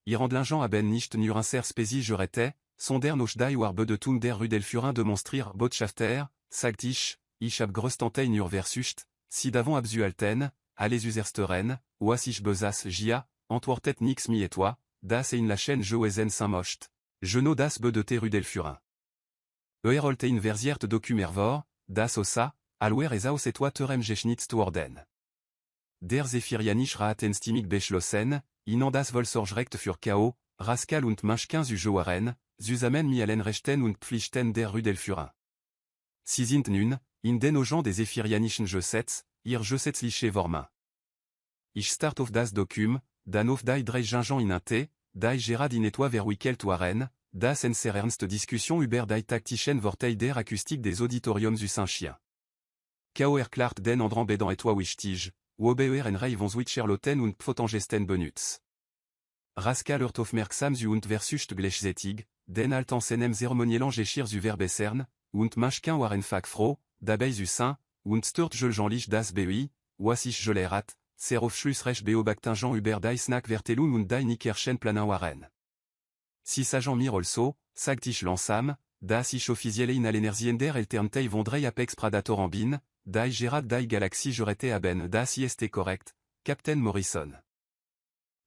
Irandlingen haben nicht nur inser spezi gerette, sondern auch die war bedetung der Rudel Furin demonstrir Botschafter, sagt ich hab größtenteils nur versucht, si davon abzuhalten, alles usersteren, was ich besas Gia, antwortet nix mi et toi, das in la chaîne Joesen Saint-Mocht, Geno das bedete Rudel Furin. Eroltein versiert Documervor, das ossa, alwer esaus et toi terem geschnitzt worden. Der Zephirianisch Ratenstimmig beschlossen, inan das Volsorgrecht für K.O., Rascal und Manchkin zu Joaren, zusammen mi allen Rechten und Pflichten der Rudel Furin. Sie sind nun, in den Ogent des Ephirianischen Gesetz, ihr Gesetzliche Vormen. Ich start auf das Dokum, dan auf die drei Gingen ininte, die Gerard in etwa verwickelt waren, das ernste Diskussion über die taktischen Vorteile der Akustik des Auditoriums du Saint-Chien. Kao erklärt den anderen bedan etwa wichtig, wober en Rei von Zwitscherloten und Pfotengesten benutzt. Rascal hört aufmerksam zu und versucht gleichzeitig, den alten seinem zeremoniellen Geschirr zu verbessern, und manchken waren fak froh, dabei zu sein, und stört jeanlich das BI, was ich gelerat, sehr aufschlussreich beobachtungen über die Snackvertelung und die Nickerchen planen waren. Si sagent mir also, sagt ich langsam, dass ich offiziell in allen Energien der Alternate von drei Apex Predator bin, die Gerard die Galaxie jurete haben das ist korrekt, Captain Morrison.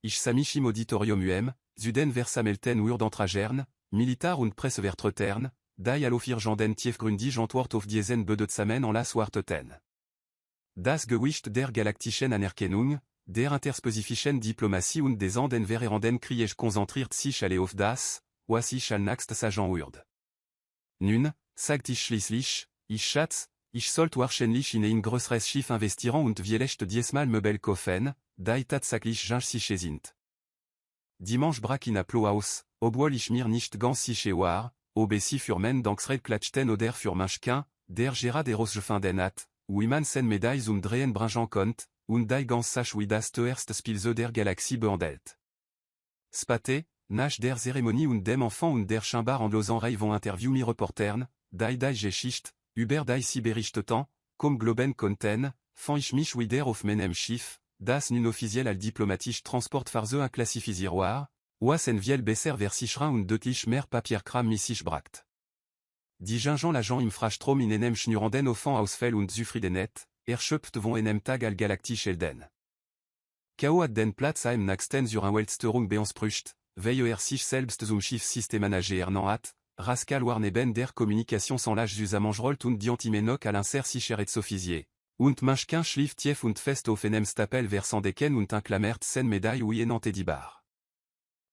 Ich samich im Auditorium Süden versamelten Urdantragern, Militar und Pressevertretern, die allofirgenden tiefgründig antwort auf diesen Bedeutsamen en las warteten. Das Gewicht der galaktischen Anerkennung, der interspezifischen Diplomatie und des anden vereranden Krieg konzentriert sich alle auf das, was ich al nächst sagen würde. Nun, sagt ich schließlich, ich schätze, ich sollte wahrscheinlich in ein größeres Schiff investieren und vielleicht diesmal Möbel kaufen, die tatsächlich günstig sind. Dimanche brak in Applaus, obwohl ich mir nicht ganz sicher war, ob sie für men Danksred klatschten oder für manchken, der Gerard eros gefunden hat, wie man sen Medailles und drehen bringen konnt, und die ganz sach wie das zuerst Spiel der Galaxie behandelt. Spate, nach der Zeremonie und dem Enfant und der Scheinbar endlosen Rei von Interview mir Reportern, die Geschichte, über die sie berichteten, comme Globen konnten, fand ich mich wieder auf meinem Schiff, das nun offiziell al diplomatisch Transportphase klassifiziert war, was en viel besser versichern und deutlich mehr Papierkram missig bracht. Die Gingen l'agent im Frastrom in enem schnurenden Offan ausfell und zufriedenet, erschöpft von enem Tag al Galaktisch Elden. Kao hat den Platz am nächsten zur Weltstörung beansprucht, weil sich selbst zum Schiffssystem manager hat, Rascal war neben der Kommunikation sans l'âge zusammen rollt und die Antimenok à l'insert sicheret officier. Und manchken schlief tief und fest auf enem Stapel versant deken und inclamert sen Medaille wie enant edibar.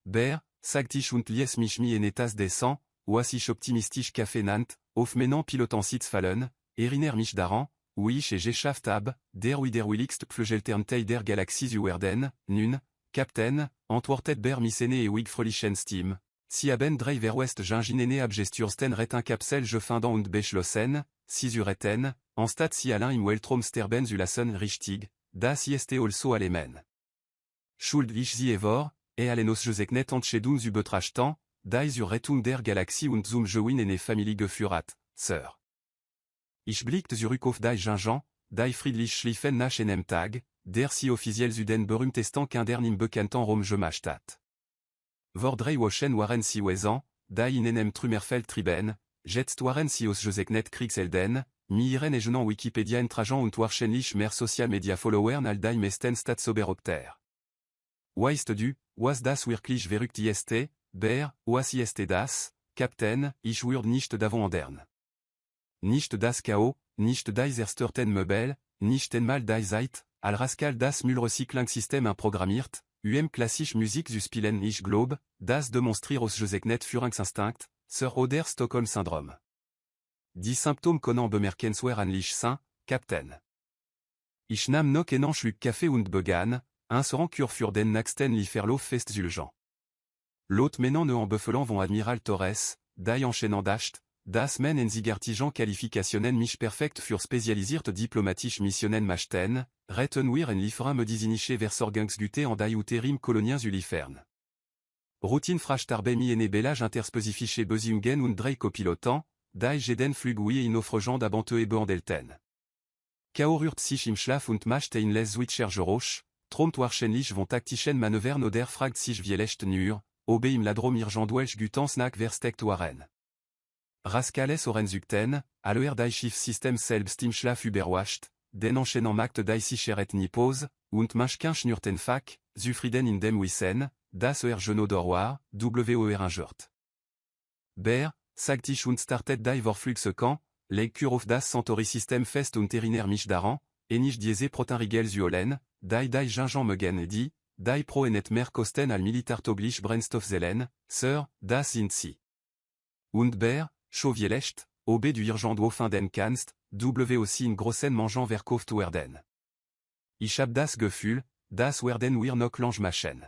Ber, sagt ich und lies mich mi en etas descend, was ich optimistisch café nant, auf menan pilotant sitz fallen, eriner mich daran, oui ich geschafft hab, der willigst pflügelternte der Galaxie zu werden, nun, Captain, antwortet ber misene e wig fröhlichen Steam, si haben drei verwest ginginene abgestursten retin capsel je findant und beschlossen, si zureten, anstatt si Alain im Weltraum sterben zu lassen richtig, das ist also allemen. Schuld ich sie evor, allenos Joseknet entschädung zu betrachten, die zur Rettung der Galaxie und zum Gewinn eine Familie geführt, Sir. Ich blickte zurück auf die Gingen, die friedlich schliefen nach einem Tag, der sie offiziell zu den berühmtesten Kindern im bekannten Rom gemacht hat. Vor drei Wochen waren sie wesen, die in einem Trümmerfeld trieben, jetzt waren sie aus Joseknet Kriegshelden, miren e jenan Wikipedia entragen und wahrscheinlich mehr Social Media Followern al die meisten Statsoberopter. Weißt du, was das wirklich verrückt ist, ber, was ist das, Captain, ich würde nicht davon ändern. Nicht das Chaos, nicht die ersten Möbel, nicht einmal die Zeit, al Rascal das Müllrecyclingssystem programmiert, klassisch Musik zu spielen ich glaub, das demonstriert aus Joseknet Führungsinstinkt, Sir oder Stockholm Syndrome. Die Symptome können bemerkenswert sein, Captain. Ich nahm noch einen Schluck Kaffee und begann, un Kur für den nächsten Lieferlauf festzulegen. L'autre menant ne en beffelant von Admiral Torres, die enchaînant dacht, das men en sigartigen Qualifikationen mich perfekt für spezialisierte diplomatisch Missionen machten, retenir en liefern mediziniche Versorgungsgüte an die Uterim Kolonien zu liefern. Routine Frachtarbe mi ene belage interspezifische Beziehungen und drei Copiloten, die jeden Flug wie in offregend abante e behandelten. Kao rührt sich im Schlaf und macht in les Zwitschergeräusch, tromt wahrscheinlich von taktischen Manövern oder fragt sich vielleicht nur, ob im Ladrom irgendwelch gutans nach versteckt waren. Rascales oren zugten, aller die Schiffssystem selbst im Schlaf überwacht, den enchaînant macht die sicheret Nipose, und manchken schnurten fak, zufrieden in dem Wissen, das Genot dorwar, WOR ingert. Ber, sagt ich und startet die Vorflugsekan, leg Kur auf das Centauri-System fest und eriner mich daran, ich diese Protinrigel zuolen, die Gingen megen die pro enet mer kosten al militartoglich Brennstoffzellen, Sir, das sind sie. Und Ber, Chauvielecht, OB du Irjand Dauphin den Kanst, W aussi une grossen mangeant vers Kauf zu werden. Ich hab das Gefühl, das werden wir noch lange machen.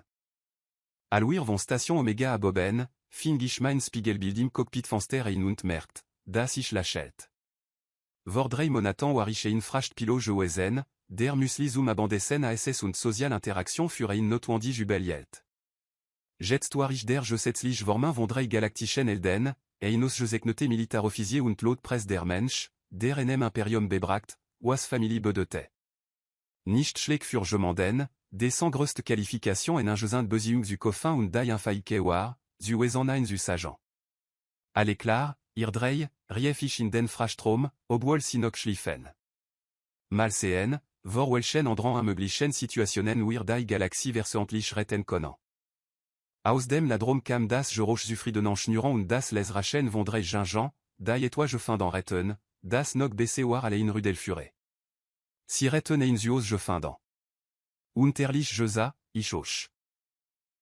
Alwir von Station Omega à Boben, fing ich mein Spiegelbild Cockpit Fenster ein und merkt, das ich lachelt. Vordrei Monatan war ich ein Fracht Piloge gewesen, der Müsli zum Abendessen ASS und Social Interaktion für ein notwendig Jubiläet. Jetzt war ich der gesetzlich Wormen vondrei galaktischen Elden, ein ausgezeichnete Militaroffizier und Lotpresse der Mensch, der enem Imperium bebracht, was Familie bedeutet. Nicht schlecht für jemanden, des sans größte Qualifikation en ingesund Beziehung zu Koffin und die Unfähigkeit war, zu wesen ein zu sagen. Alle klar, ihr drei, rief ich in den Frachtraum, obwohl sie noch schliefen. Mal sehen, vor welchen anderen möglichen Situationen wir die Galaxie versöhnlich retten können. Aus dem Ladrom kam das Geräusch zufriedener Schnurren und das les Rachen vondrei Gingan, die Etoile fin retten, das noch besser war allein Rudel Fure. Si retten ein Zuos je fin. Unterlich Jesa, ich auch.